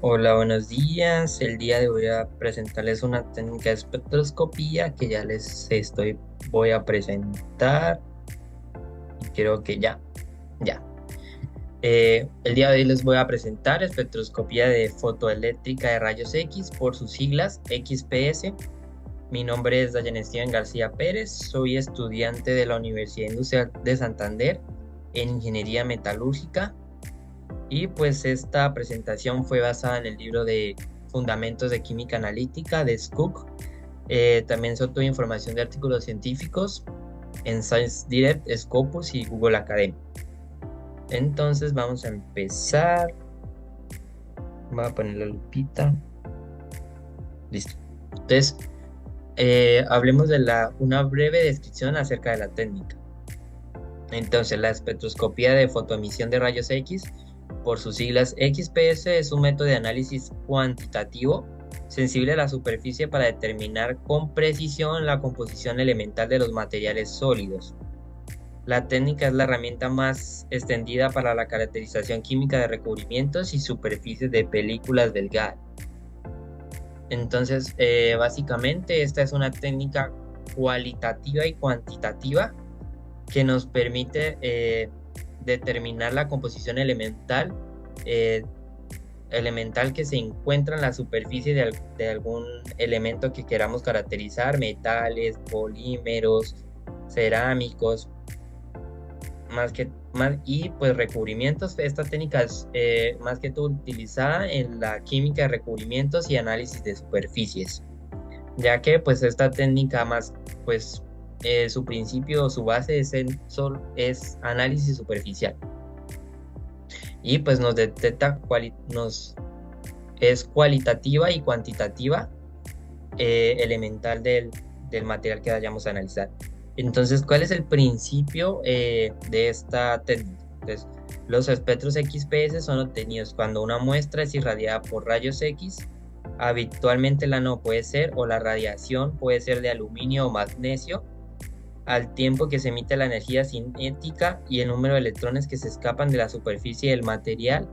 Hola, buenos días. El día de hoy voy a presentarles una técnica de espectroscopía que ya voy a presentar. Y creo que ya. El día de hoy les voy a presentar espectroscopía de fotoeléctrica de rayos X por sus siglas XPS. Mi nombre es Dayan Steven García Pérez. Soy estudiante de la Universidad Industrial de Santander en Ingeniería Metalúrgica. Y pues esta presentación fue basada en el libro de Fundamentos de Química Analítica de Cook. También se obtuvo información de artículos científicos en Science Direct, Scopus y Google Academy. Entonces vamos a empezar. Voy a poner la lupita. Listo. Entonces, hablemos de una breve descripción acerca de la técnica. Entonces, la espectroscopía de fotoemisión de rayos X, por sus siglas XPS, es un método de análisis cuantitativo sensible a la superficie para determinar con precisión la composición elemental de los materiales sólidos. La técnica es la herramienta más extendida para la caracterización química de recubrimientos y superficies de películas delgadas. Entonces, básicamente, esta es una técnica cualitativa y cuantitativa que nos permite determinar la composición eh, elemental que se encuentra en la superficie de algún elemento que queramos caracterizar: metales, polímeros, cerámicos, y pues recubrimientos. Esta técnica es más que todo utilizada en la química de recubrimientos y análisis de superficies, ya que pues esta técnica más, pues su principio, su base es análisis superficial, y pues es cualitativa y cuantitativa, elemental del material que vayamos a analizar. Entonces, ¿cuál es el principio de esta técnica? Entonces, los espectros XPS son obtenidos cuando una muestra es irradiada por rayos X. Habitualmente la no puede ser, o la radiación puede ser de aluminio o magnesio, al tiempo que se emite la energía cinética y el número de electrones que se escapan de la superficie del material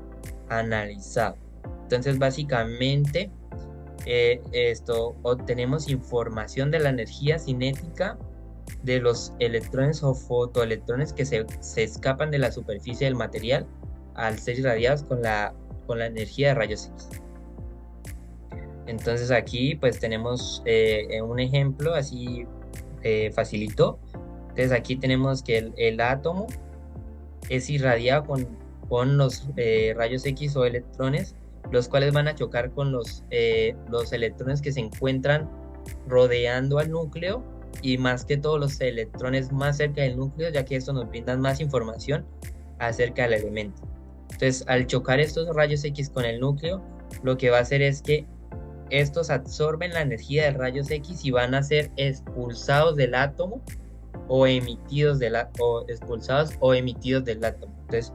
analizado. Entonces, básicamente, obtenemos información de la energía cinética de los electrones o fotoelectrones que se escapan de la superficie del material al ser irradiados con la energía de rayos X. Entonces aquí pues tenemos un ejemplo así facilito. Entonces aquí tenemos que el átomo es irradiado con los rayos X o electrones, los cuales van a chocar con los electrones que se encuentran rodeando al núcleo, y más que todos los electrones más cerca del núcleo, ya que esto nos brinda más información acerca del elemento. Entonces, al chocar estos rayos X con el núcleo, lo que va a hacer es que estos absorben la energía de rayos X y van a ser expulsados del átomo o emitidos del átomo. Entonces,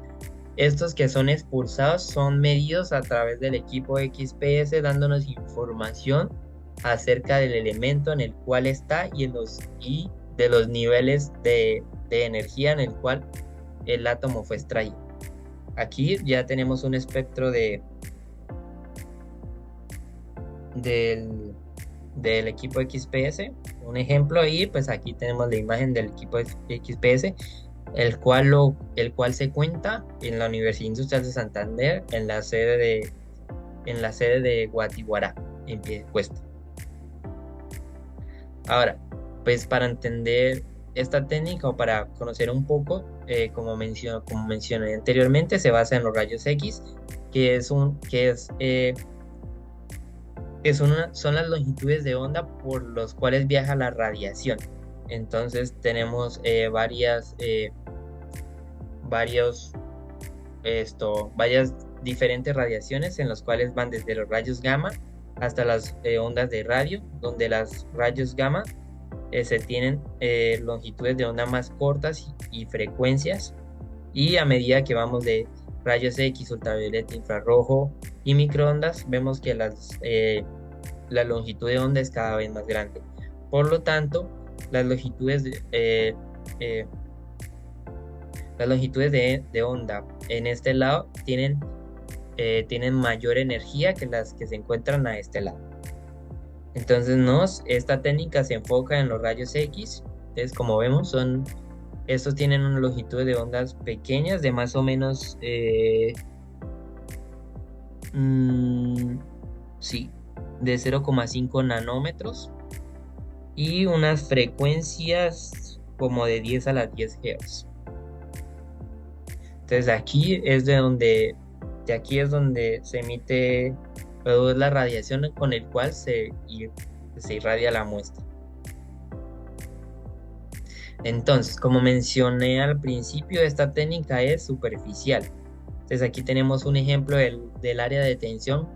estos que son expulsados son medidos a través del equipo XPS, dándonos información acerca del elemento en el cual está y de los niveles de energía en el cual el átomo fue extraído. Aquí ya tenemos un espectro del, del equipo XPS, un ejemplo ahí. Pues aquí tenemos la imagen del equipo XPS, el cual se cuenta en la Universidad Industrial de Santander, en la sede de Guatiguará, en Piedecuesta. Ahora, pues para entender esta técnica, o para conocer un poco, como mencioné anteriormente, se basa en los rayos X, que es un, que son las longitudes de onda por los cuales viaja la radiación. Entonces tenemos varios, varias diferentes radiaciones, en las cuales van desde los rayos gamma hasta las ondas de radio, donde las rayos gamma se tienen longitudes de onda más cortas y frecuencias, y a medida que vamos de rayos X, ultravioleta, infrarrojo y microondas, vemos que la longitud de onda es cada vez más grande. Por lo tanto, las longitudes de, eh, eh, las longitudes de onda en este lado tienen tienen mayor energía que las que se encuentran a este lado. Entonces esta técnica se enfoca en los rayos X. Entonces, como vemos, estos tienen una longitud de ondas pequeñas de más o menos, sí, de 0,5 nanómetros y unas frecuencias como de 10 a las 10 Hz. Entonces de aquí es donde se emite la radiación con el cual se irradia la muestra. Entonces, como mencioné al principio, esta técnica es superficial. Entonces aquí tenemos un ejemplo del área de tensión,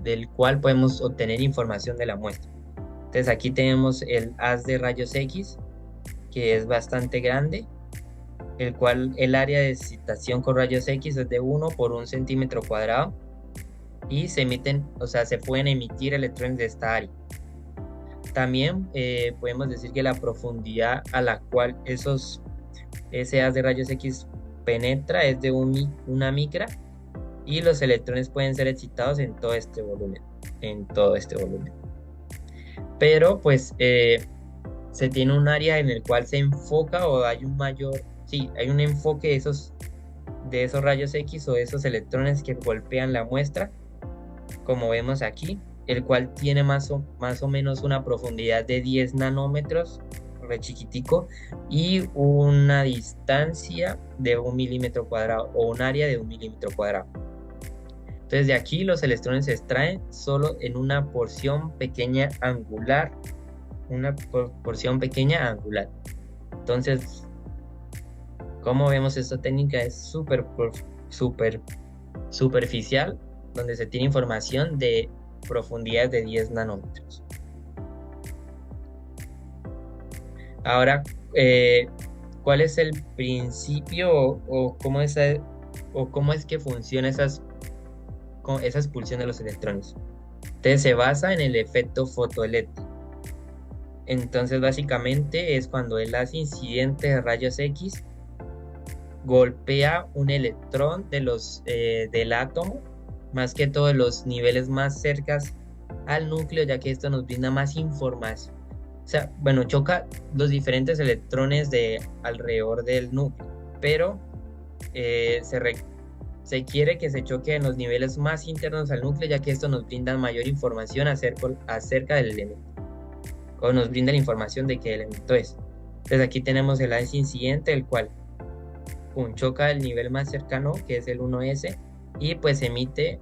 del cual podemos obtener información de la muestra. Entonces aquí tenemos el haz de rayos X, que es bastante grande, el cual el área de excitación con rayos X es de 1 por 1 centímetro cuadrado y se pueden emitir electrones de esta área. También podemos decir que la profundidad a la cual ese haz de rayos X penetra es de una micra y los electrones pueden ser excitados en todo este volumen, Pero pues se tiene un área en el cual se enfoca o hay un enfoque de esos rayos X o de esos electrones que golpean la muestra, como vemos aquí, el cual tiene más o menos una profundidad de 10 nanómetros, re chiquitico, y una distancia de 1 milímetro cuadrado o un área de 1 milímetro cuadrado. Entonces de aquí los electrones se extraen solo en una porción pequeña angular, Entonces, como vemos, esta técnica es súper superficial, donde se tiene información de profundidades de 10 nanómetros. Ahora, ¿cuál es el principio o cómo es que funciona esa expulsión de los electrones? Entonces se basa en el efecto fotoeléctrico. Entonces básicamente es cuando el haz incidente de rayos X golpea un electrón del átomo, más que todo los niveles más cercanos al núcleo, ya que esto nos brinda más información. O sea, bueno, choca los diferentes electrones de alrededor del núcleo, pero se quiere que se choque en los niveles más internos al núcleo, ya que esto nos brinda mayor información acerca del elemento, o nos brinda la información de qué elemento es. Entonces aquí tenemos el haz incidente, el cual choca el nivel más cercano, que es el 1s, y pues emite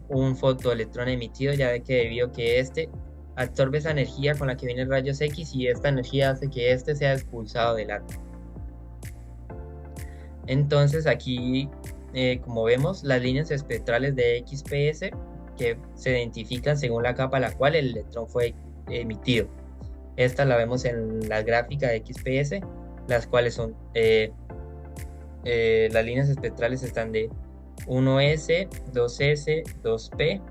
un fotoelectrón emitido, ya que debido a que este absorbe esa energía con la que vienen rayos X y esta energía hace que este sea expulsado del átomo. Entonces aquí, como vemos, las líneas espectrales de XPS que se identifican según la capa a la cual el electrón fue emitido. Esta la vemos en la gráfica de XPS, las cuales son las líneas espectrales están de 1s, 2s, 2p.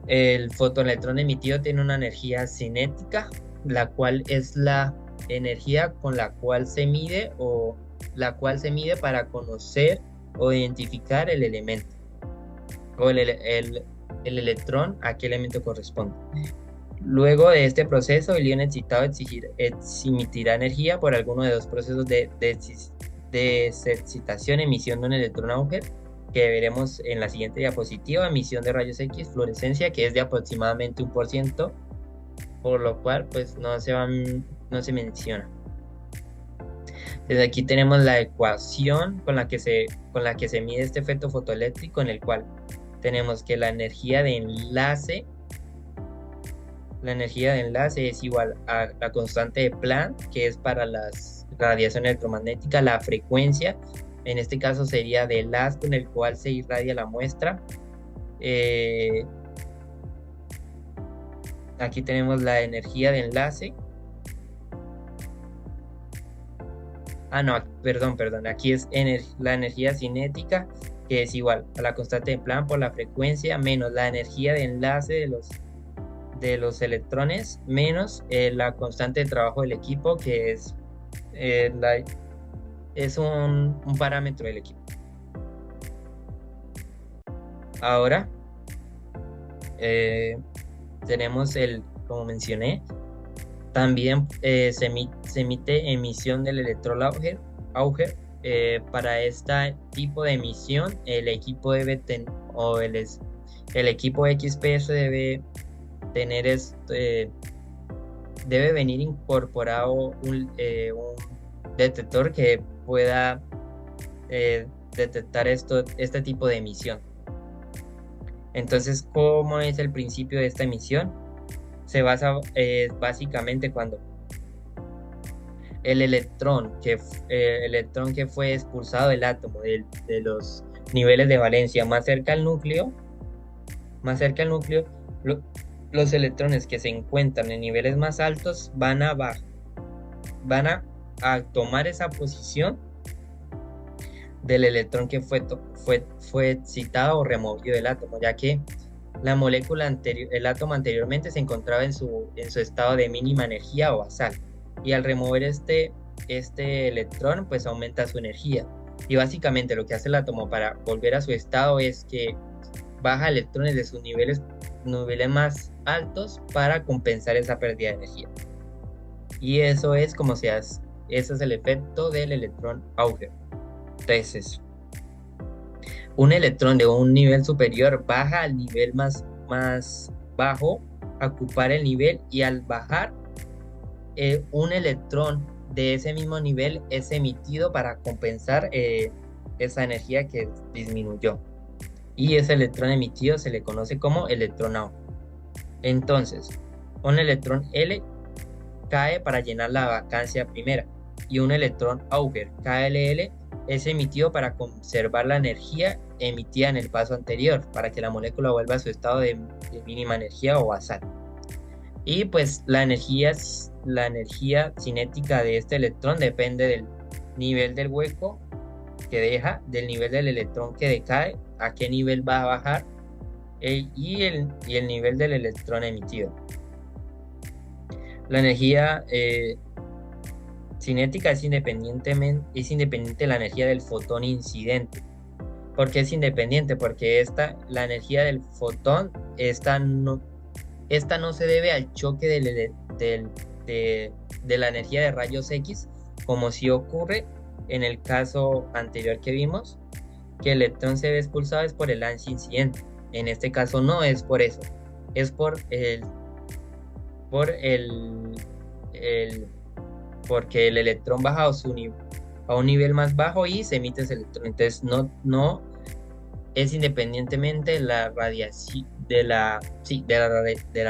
El fotoelectrón emitido tiene una energía cinética, la cual es la energía con la cual se mide para conocer o identificar el elemento o el electrón a qué elemento corresponde. Luego de este proceso, el ion excitado emitirá energía por alguno de dos procesos de excitación, emisión de un electrón agujero, que veremos en la siguiente diapositiva, emisión de rayos X, fluorescencia, que es de aproximadamente 1%, por lo cual pues no se menciona. Desde aquí tenemos la ecuación con la que se mide este efecto fotoeléctrico, en el cual tenemos que la energía de enlace es igual a la constante de Planck, que es para las radiación electromagnética, la frecuencia, en este caso sería del haz con el cual se irradia la muestra. Aquí tenemos la energía de enlace. Perdón, aquí es la energía cinética, que es igual a la constante de Planck por la frecuencia, menos la energía de enlace de los electrones, menos la constante de trabajo del equipo, que es un parámetro del equipo. Ahora eh, tenemos como mencioné, también se emite emisión del electrón Auger. Para este tipo de emisión, el equipo debe tener, el equipo XPS tener debe venir incorporado un detector que pueda detectar este tipo de emisión. Entonces, ¿cómo es el principio de esta emisión? Se basa básicamente cuando el electrón que fue expulsado del átomo de los niveles de valencia más cerca al núcleo, lo- los electrones que se encuentran en niveles más altos van a tomar esa posición del electrón que fue excitado o removido del átomo, ya que la molécula anterior, el átomo anteriormente se encontraba en su estado de mínima energía o basal, y al remover este electrón, pues aumenta su energía. Y básicamente lo que hace el átomo para volver a su estado es que baja electrones de sus niveles más altos para compensar esa pérdida de energía. Y eso es como se hace, ese es el efecto del electrón Auger. Entonces, un electrón de un nivel superior baja al nivel más bajo a ocupar el nivel, y al bajar, un electrón de ese mismo nivel es emitido para compensar esa energía que disminuyó. Y ese electrón emitido se le conoce como electrón Auger. Entonces, un electrón L cae para llenar la vacancia primera, y un electrón Auger KLL es emitido para conservar la energía emitida en el paso anterior, para que la molécula vuelva a su estado de mínima energía o basal. Y pues la energía cinética de este electrón depende del nivel del hueco que deja, del nivel del electrón que decae, a qué nivel va a bajar, y el nivel del electrón emitido. La energía cinética es independiente de la energía del fotón incidente. ¿Por qué es independiente? Porque la energía del fotón, esta no se debe al choque de la energía de rayos X, como si ocurre en el caso anterior que vimos, que el electrón se ve expulsado es por el lance incidente. En este caso no es por eso, es por el porque el electrón baja a un nivel más bajo y se emite ese electrón. Entonces no es independientemente de la radiación de la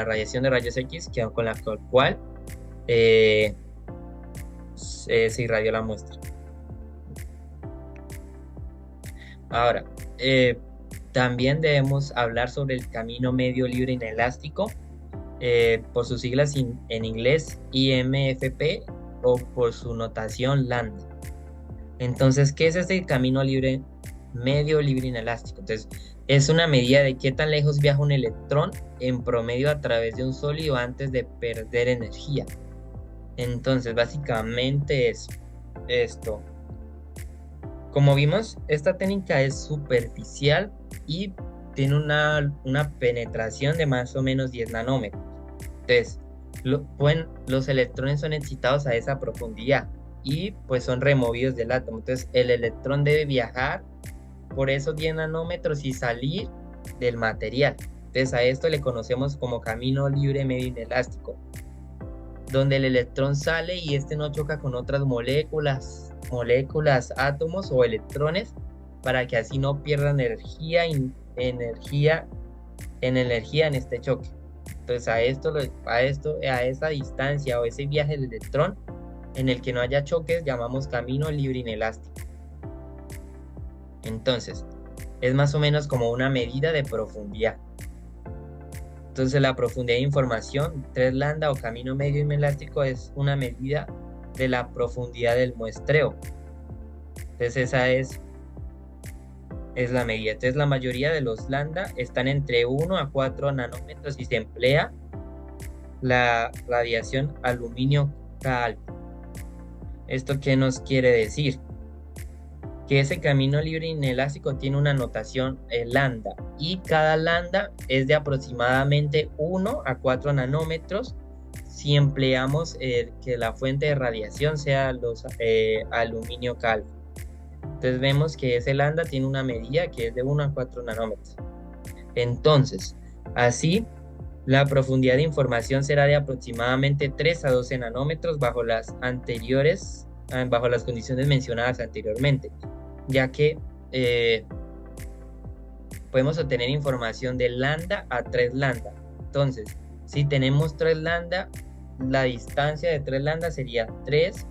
radiación de rayos X con la cual eh, se irradió la muestra. Ahora, también debemos hablar sobre el camino medio libre inelástico, por sus siglas en inglés IMFP, o por su notación lambda. Entonces, ¿qué es este medio libre inelástico? Entonces, es una medida de qué tan lejos viaja un electrón en promedio a través de un sólido antes de perder energía. Entonces, básicamente es esto. Como vimos, esta técnica es superficial y tiene una penetración de más o menos 10 nanómetros. Entonces, los electrones son excitados a esa profundidad y pues son removidos del átomo. Entonces, el electrón debe viajar por esos 10 nanómetros y salir del material. Entonces, a esto le conocemos como camino libre medio inelástico, donde el electrón sale y este no choca con otras moléculas, átomos o electrones, para que así no pierdan energía en este choque. Entonces a esa distancia o ese viaje del electrón en el que no haya choques llamamos camino libre inelástico. Entonces, es más o menos como una medida de profundidad. Entonces, la profundidad de información, 3 lambda o camino medio inelástico, es una medida de la profundidad del muestreo. Entonces, esa es la medida. Entonces, la mayoría de los lambda están entre 1 a 4 nanómetros y se emplea la radiación aluminio K alfa. ¿Esto qué nos quiere decir? que ese camino libre inelástico tiene una notación lambda y cada lambda es de aproximadamente 1 a 4 nanómetros si empleamos que la fuente de radiación sea los aluminio cal. Entonces vemos que ese lambda tiene una medida que es de 1 a 4 nanómetros. Entonces, así, la profundidad de información será de aproximadamente 3 a 12 nanómetros bajo las condiciones mencionadas anteriormente, ya que podemos obtener información de lambda a 3 lambda. Entonces, si tenemos 3 lambda, la distancia de 3 lambda sería 3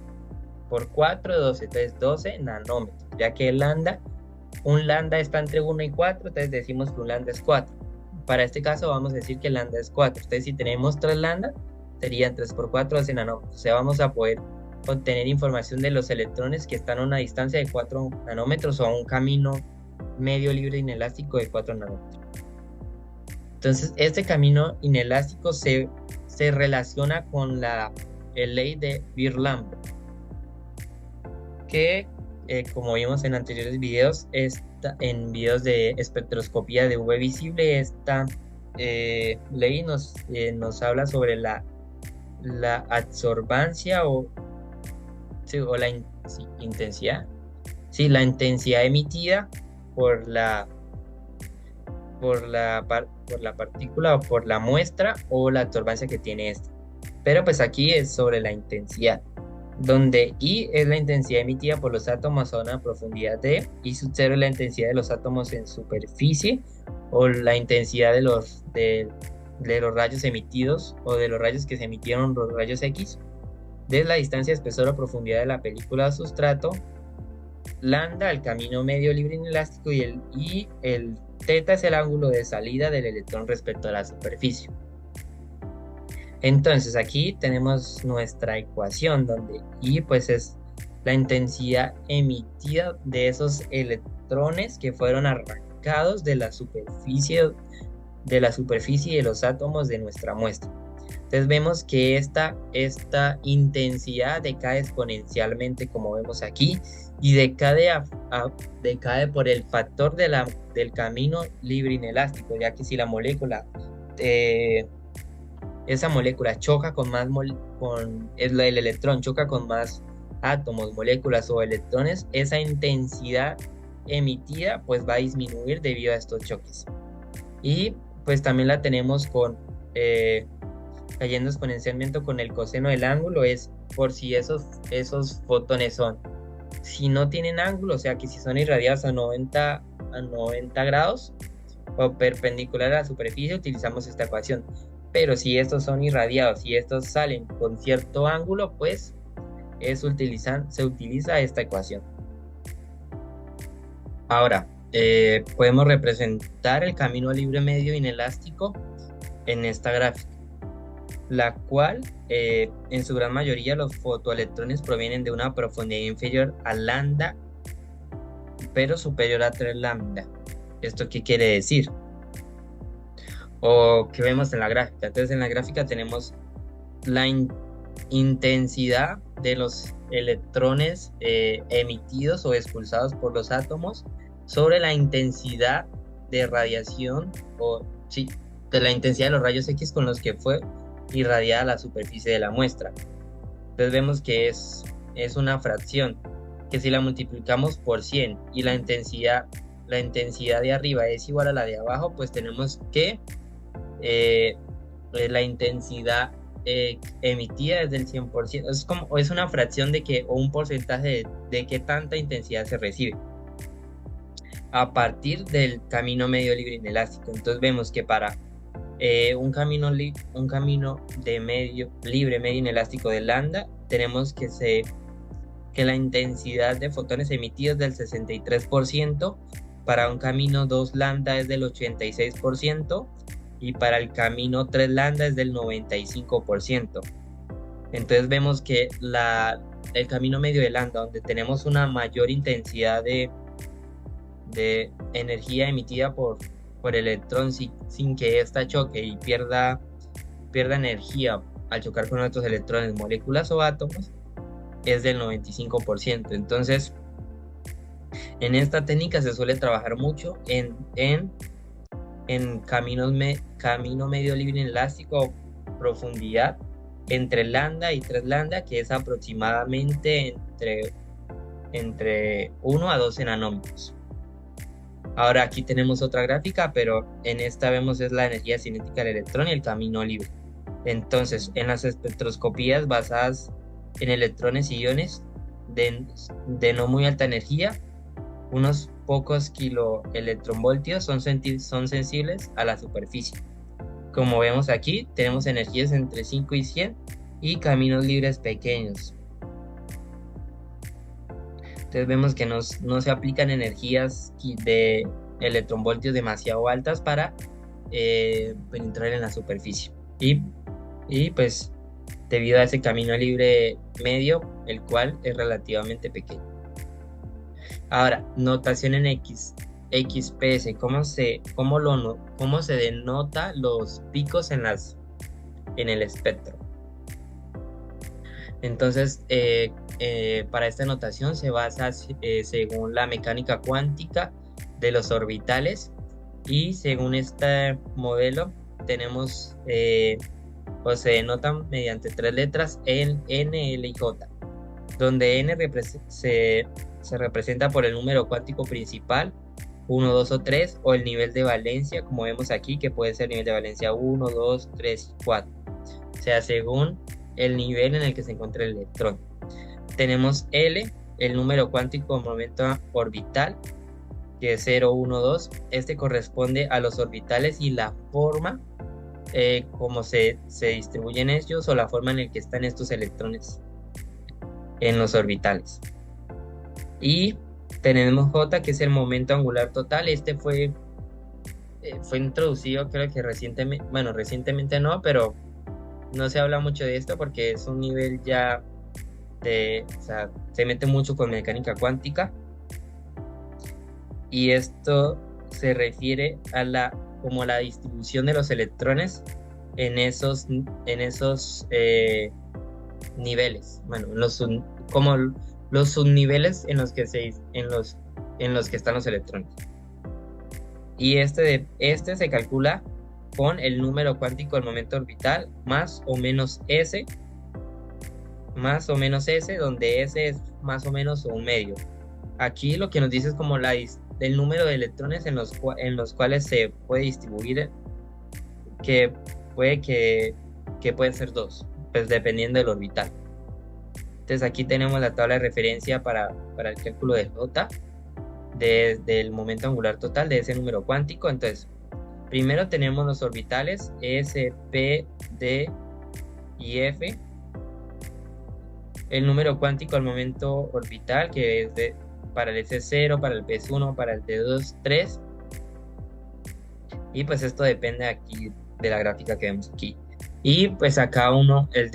por 4, 12, entonces 12 nanómetros, ya que un lambda está entre 1 y 4, entonces decimos que un lambda es 4. Para este caso vamos a decir que el lambda es 4. Entonces si tenemos 3 lambda, serían 3 por 4, 12 nanómetros. O sea, vamos a poder obtener información de los electrones que están a una distancia de 4 nanómetros o a un camino medio libre inelástico de 4 nanómetros. Entonces, este camino inelástico se relaciona con la ley de Beer-Lambert, que como vimos en anteriores videos, en videos de espectroscopía de UV visible, esta ley nos habla sobre la absorbancia o la intensidad. Sí, la intensidad emitida por la partícula o por la muestra o la absorbancia que tiene esta. Pero pues aquí es sobre la intensidad, donde I es la intensidad emitida por los átomos a una profundidad de, I sub 0 es la intensidad de los átomos en superficie o la intensidad de los rayos emitidos o de los rayos que se emitieron, los rayos X, de la distancia, espesor o profundidad de la película o sustrato, lambda el camino medio libre inelástico y el teta es el ángulo de salida del electrón respecto a la superficie. Entonces aquí tenemos nuestra ecuación donde I pues es la intensidad emitida de esos electrones que fueron arrancados de la superficie de los átomos de nuestra muestra. Entonces vemos que esta intensidad decae exponencialmente, como vemos aquí, y decae por el factor del camino libre inelástico, ya que si la molécula esa molécula choca con más el electrón choca con más átomos, moléculas o electrones, esa intensidad emitida pues va a disminuir debido a estos choques. Y pues también la tenemos cayendo exponencialmente con el coseno del ángulo, es por si esos fotones si no tienen ángulo, o sea que si son irradiados a 90 grados o perpendicular a la superficie, utilizamos esta ecuación. Pero si estos son irradiados y estos salen con cierto ángulo, pues se utiliza esta ecuación. Ahora, podemos representar el camino libre medio inelástico en esta gráfica, la cual en su gran mayoría los fotoelectrones provienen de una profundidad inferior a lambda, pero superior a 3 lambda. ¿Esto qué quiere decir? O que vemos en la gráfica. Entonces en la gráfica tenemos la intensidad de los electrones emitidos o expulsados por los átomos sobre la intensidad de radiación de la intensidad de los rayos X con los que fue irradiada la superficie de la muestra. Entonces vemos que es una fracción que si la multiplicamos por 100 y la intensidad de arriba es igual a la de abajo, pues tenemos que la intensidad emitida es del 100%. Es una fracción o un porcentaje de qué tanta intensidad se recibe a partir del camino medio libre inelástico. Entonces vemos que para un camino de libre medio inelástico de lambda, tenemos que la intensidad de fotones emitidos es del 63%, para un camino 2 lambda es del 86%, y para el camino 3 lambda es del 95%. Entonces vemos que el camino medio de lambda, donde tenemos una mayor intensidad de energía emitida por el electrón sin que ésta choque y pierda energía al chocar con otros electrones, moléculas o átomos, es del 95%. Entonces En esta técnica se suele trabajar mucho en camino medio libre inelástico o profundidad entre lambda y 3 lambda, que es aproximadamente entre 1 a 2 nanómetros. Ahora aquí tenemos otra gráfica, pero en esta vemos es la energía cinética del electrón y el camino libre. Entonces, en las espectroscopías basadas en electrones y iones de no muy alta energía, unos pocos kiloelectronvoltios son sensibles a la superficie. Como vemos aquí, tenemos energías entre 5 y 100 y caminos libres pequeños. Entonces vemos que no se aplican energías de electronvoltios demasiado altas para penetrar en la superficie. Y pues debido a ese camino libre medio, el cual es relativamente pequeño. Ahora, notación en XPS, ¿cómo se denota los picos en el espectro? Entonces, para esta notación se basa según la mecánica cuántica de los orbitales, y según este modelo tenemos o se denotan mediante 3 letras N, L y J, donde N se representa por el número cuántico principal, 1, 2 o 3, o el nivel de valencia, como vemos aquí, que puede ser nivel de valencia 1, 2, 3 y 4, o sea, según el nivel en el que se encuentra el electrón. Tenemos L, el número cuántico momento orbital, que es 0, 1, 2. Este corresponde a los orbitales y la forma como se distribuyen ellos, o la forma en la que están estos electrones en los orbitales. Y tenemos J, que es el momento angular total. Este fue introducido, creo que recientemente, bueno, recientemente no, pero no se habla mucho de esto porque es un nivel ya o sea, se mete mucho con mecánica cuántica, y esto se refiere a como la distribución de los electrones en esos niveles, bueno, como los subniveles en los que están los electrones. Y este se calcula con el número cuántico del momento orbital más o menos S, donde S es más o menos un medio. Aquí lo que nos dice es como el número de electrones en los cuales se puede distribuir, que pueden ser 2, pues dependiendo del orbital. Entonces aquí tenemos la tabla de referencia para el cálculo de J, del momento angular total de ese número cuántico. Entonces, primero tenemos los orbitales S, P, D y F. El número cuántico al momento orbital, que es para el S0, para el P1, para el T2, 3. Y pues esto depende aquí de la gráfica que vemos aquí. Y pues acá el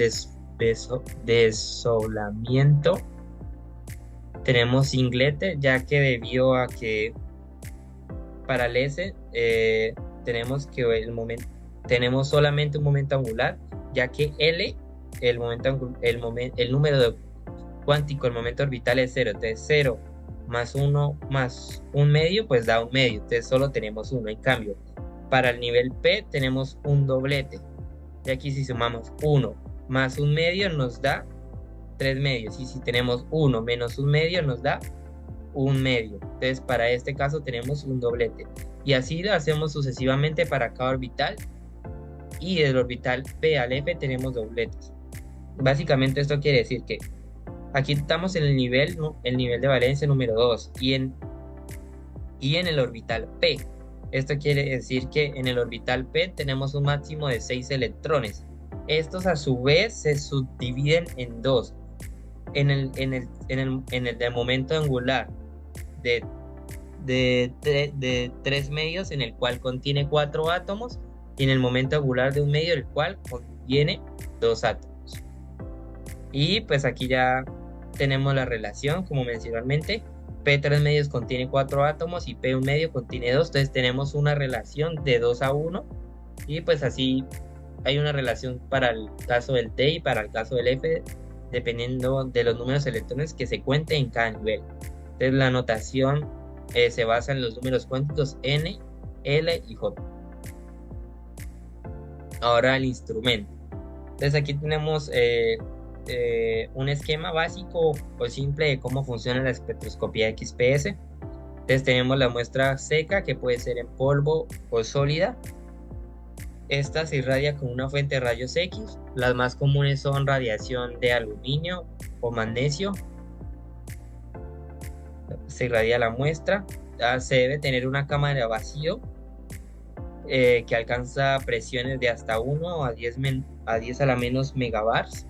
desolamiento. Tenemos singlete, ya que debido a que para el S tenemos solamente un momento angular, ya que L, el número cuántico, el momento orbital es 0. Entonces 0 más 1 más un medio, pues da un medio. Entonces solo tenemos 1. En cambio, para el nivel P tenemos un doblete. Y aquí si sumamos 1 más un medio nos da 3 medios. Y si tenemos 1 menos un medio nos da un medio. Entonces para este caso tenemos un doblete. Y así lo hacemos sucesivamente para cada orbital. Y del orbital P al F tenemos dobletes. Básicamente esto quiere decir que aquí estamos en el nivel de valencia número 2 y en el orbital P. Esto quiere decir que en el orbital P tenemos un máximo de 6 electrones. Estos a su vez se subdividen en 2. En el de momento angular de 3 medios, en el cual contiene 4 átomos, y en el momento angular de un medio, el cual contiene 2 átomos. Y pues aquí ya tenemos la relación, como mencioné anteriormente. P3 medios contiene 4 átomos y P1 medio contiene 2. Entonces tenemos una relación de 2 a 1. Y pues así hay una relación para el caso del T y para el caso del F, dependiendo de los números de electrones que se cuenten en cada nivel. Entonces la notación se basa en los números cuánticos n, l y j. Ahora el instrumento. Entonces aquí tenemos un esquema básico o simple de cómo funciona la espectroscopía XPS. Entonces tenemos la muestra seca, que puede ser en polvo o sólida. Esta se irradia con una fuente de rayos X. Las más comunes son radiación de aluminio o magnesio. Se irradia la muestra. Se debe tener una cámara de vacío que alcanza presiones de hasta 1 a 10 a la menos megabars.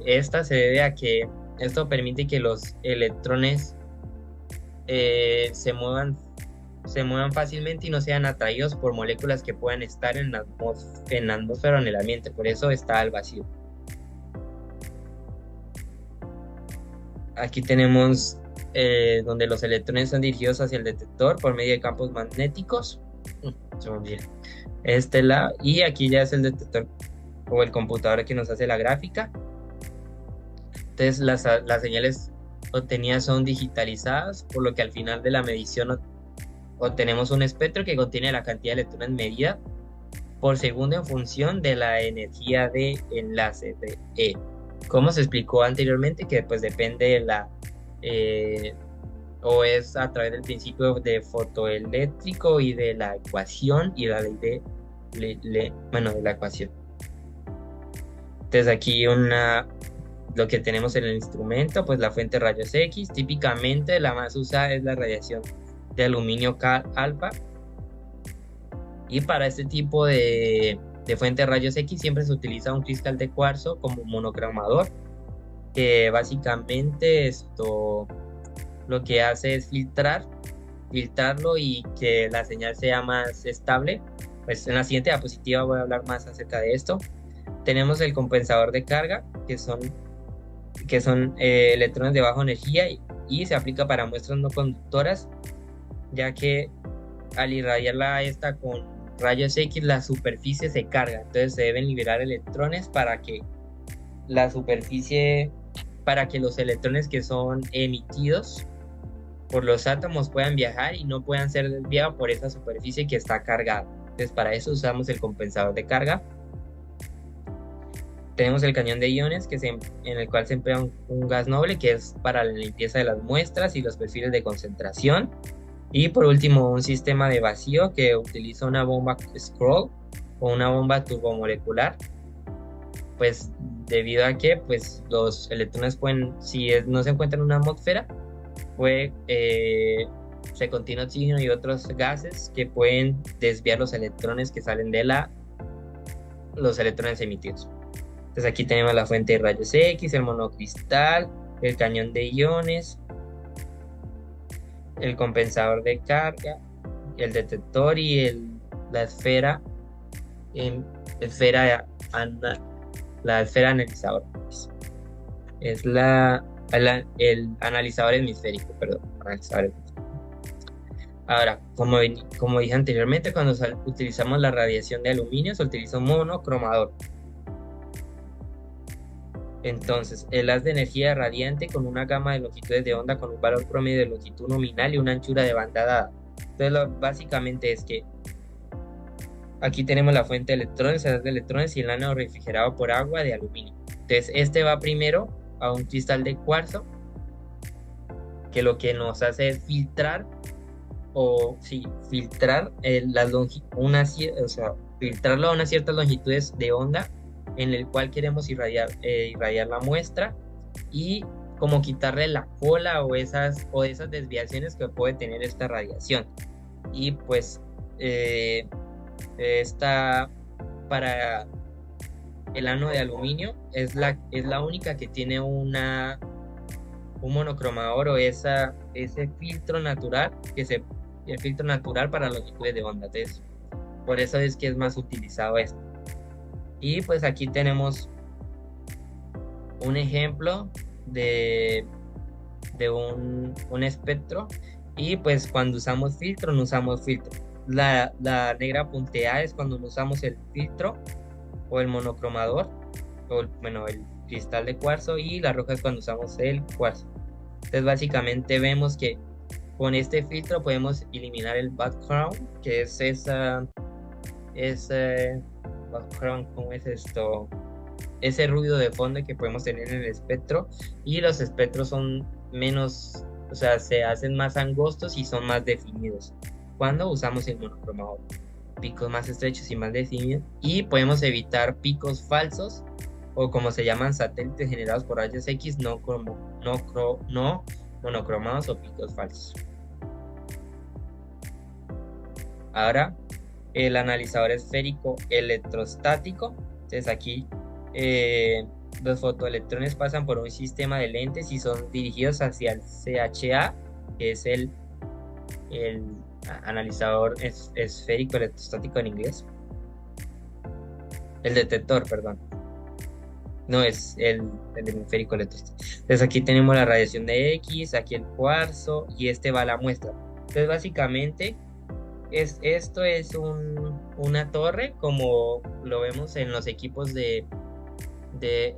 Esta se debe a que esto permite que los electrones se muevan fácilmente y no sean atraídos por moléculas que puedan estar en la atmósfera o en el ambiente. Por eso está al vacío. Aquí tenemos donde los electrones son dirigidos hacia el detector por medio de campos magnéticos. Y aquí ya es el detector o el computador que nos hace la gráfica. Entonces las señales obtenidas son digitalizadas, por lo que al final de la medición obtenemos un espectro que contiene la cantidad de electrones medida por segundo en función de la energía de enlace de E. Como se explicó anteriormente, que pues depende de la o es a través del principio de fotoeléctrico y de la ecuación y la ley de la ecuación. Entonces aquí lo que tenemos en el instrumento, pues la fuente de rayos X. Típicamente la más usada es la radiación de aluminio alfa. Y para este tipo de fuente de rayos X siempre se utiliza un cristal de cuarzo como monocromador, que básicamente lo que hace es filtrarlo y que la señal sea más estable. Pues en la siguiente diapositiva voy a hablar más acerca de esto. Tenemos el compensador de carga, que son electrones de baja energía y se aplica para muestras no conductoras, ya que al irradiarla esta con rayos X la superficie se carga. Entonces se deben liberar electrones para que los electrones que son emitidos por los átomos puedan viajar y no puedan ser desviados por esa superficie que está cargada. Entonces para eso usamos el compensador de carga. Tenemos el cañón de iones, en el cual se emplea un gas noble, que es para la limpieza de las muestras y los perfiles de concentración. Y por último, un sistema de vacío que utiliza una bomba Scroll o una bomba turbomolecular, pues debido a que pues, los electrones pueden, no se encuentran en una atmósfera, se contiene oxígeno y otros gases que pueden desviar los electrones que salen de los electrones emitidos. Entonces aquí tenemos la fuente de rayos X, el monocristal, el cañón de iones, el compensador de carga, el detector y la esfera analizador. Es el analizador hemisférico, Ahora, como dije anteriormente, cuando utilizamos la radiación de aluminio, se utiliza un monocromador. Entonces, el haz de energía radiante con una gama de longitudes de onda con un valor promedio de longitud nominal y una anchura de banda dada. Entonces, básicamente es que aquí tenemos la fuente de electrones, el haz de electrones y el ánodo refrigerado por agua de aluminio. Entonces, este va primero a un cristal de cuarzo, que lo que nos hace es filtrarlo a unas ciertas longitudes de onda en el cual queremos irradiar la muestra y como quitarle la cola o esas desviaciones que puede tener esta radiación. Y pues para el ánodo de aluminio es la única que tiene un monocromador o ese filtro natural el filtro natural para longitudes de onda. Entonces, por eso es que es más utilizado esto. Y pues aquí tenemos un ejemplo de un espectro. Y pues cuando usamos filtro, no usamos filtro. La negra punteada es cuando no usamos el filtro o el monocromador, el cristal de cuarzo, y la roja es cuando usamos el cuarzo. Entonces básicamente vemos que con este filtro podemos eliminar el background, que es ese background, ¿cómo es esto? Ese ruido de fondo que podemos tener en el espectro, y los espectros son menos, o sea, se hacen más angostos y son más definidos cuando usamos el monocromador. Picos más estrechos y más definidos, y podemos evitar picos falsos o como se llaman satélites generados por rayos X no monocromados o picos falsos. Ahora, el analizador esférico electrostático. Entonces aquí los fotoelectrones pasan por un sistema de lentes y son dirigidos hacia el CHA, que es el analizador esférico electrostático en inglés. El detector, perdón. No es el hemisférico electrostático. Entonces aquí tenemos la radiación de X, aquí el cuarzo y este va a la muestra. Entonces básicamente esto es una torre como lo vemos en los equipos de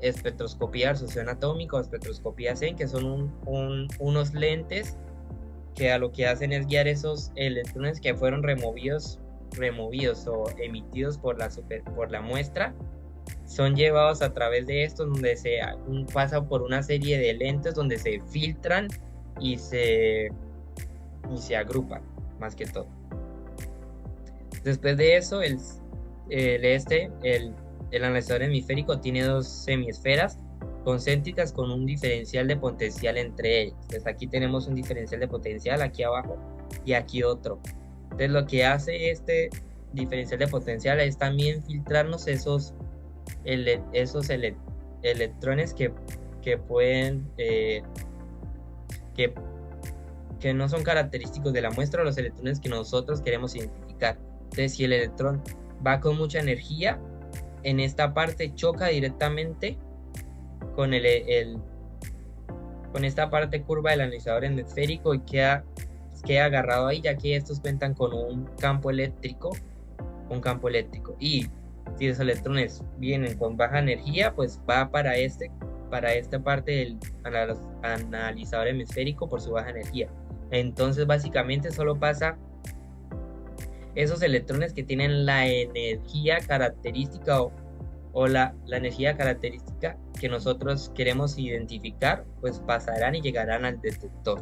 espectroscopía de absorción atómica o espectroscopía SEM, que son unos lentes que a lo que hacen es guiar esos electrones que fueron removidos o emitidos por la muestra. Son llevados a través de estos donde se pasa por una serie de lentes donde se filtran y se agrupan, más que todo. Después de eso, el analizador hemisférico tiene dos semiesferas concéntricas con un diferencial de potencial entre ellas. Entonces aquí tenemos un diferencial de potencial aquí abajo y aquí otro. Entonces lo que hace este diferencial de potencial es también filtrarnos esos electrones que pueden que no son característicos de la muestra, o los electrones que nosotros queremos identificar. Entonces si el electrón va con mucha energía, en esta parte choca directamente con con esta parte curva del analizador hemisférico y queda agarrado ahí, ya que estos cuentan con un campo eléctrico. Y si los electrones vienen con baja energía, pues va para esta parte del analizador hemisférico por su baja energía. Entonces básicamente solo pasa esos electrones que tienen la energía característica o la energía característica que nosotros queremos identificar, pues pasarán y llegarán al detector.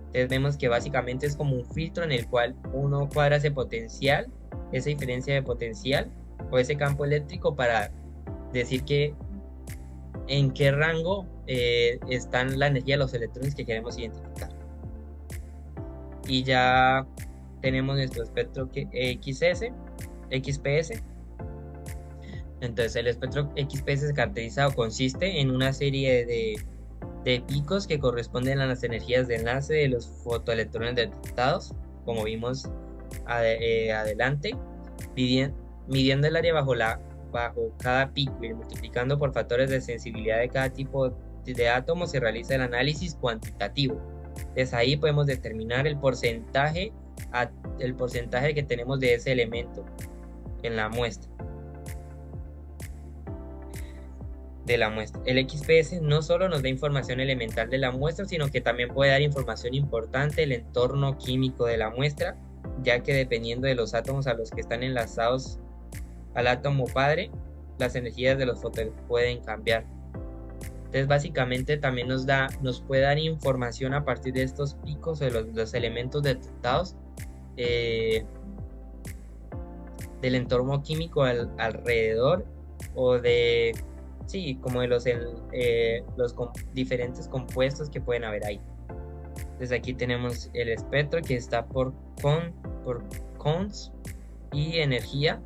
Entonces vemos que básicamente es como un filtro en el cual uno cuadra ese potencial, esa diferencia de potencial o ese campo eléctrico para decir que en qué rango están la energía de los electrones que queremos identificar. Y ya tenemos nuestro espectro XPS. Entonces el espectro XPS caracterizado consiste en una serie de picos que corresponden a las energías de enlace de los fotoelectrones detectados, como vimos adelante, midiendo el área bajo cada pico y multiplicando por factores de sensibilidad de cada tipo de átomo se realiza el análisis cuantitativo. Desde ahí podemos determinar el porcentaje que tenemos de ese elemento en la muestra. El XPS no solo nos da información elemental de la muestra, sino que también puede dar información importante del entorno químico de la muestra, ya que dependiendo de los átomos a los que están enlazados al átomo padre, las energías de los fotones pueden cambiar. Entonces básicamente también nos puede dar información a partir de estos picos de los elementos detectados del entorno químico alrededor, o como de los diferentes compuestos que pueden haber ahí. Entonces aquí tenemos el espectro que está por cons y energía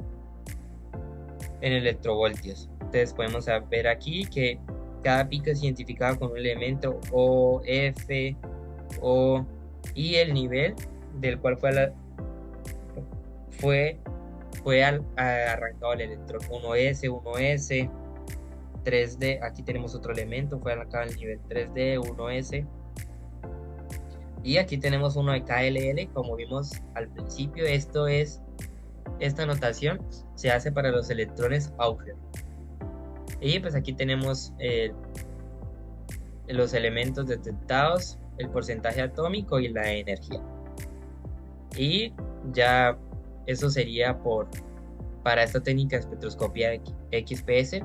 en electrovoltios. Entonces podemos ver aquí que cada pico es identificado con un elemento O, F, O y el nivel del cual fue arrancado el electrón. 1S, 1S, 3D, aquí tenemos otro elemento, fue arrancado el nivel 3D, 1S. Y aquí tenemos uno de KLL, como vimos al principio. Esta notación se hace para los electrones Auger. Y pues aquí tenemos los elementos detectados, el porcentaje atómico y la energía. Y ya eso sería para esta técnica de espectroscopía XPS.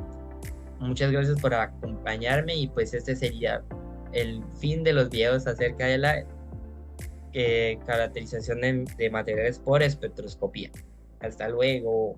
Muchas gracias por acompañarme y pues este sería el fin de los videos acerca de la caracterización de materiales por espectroscopía. Hasta luego.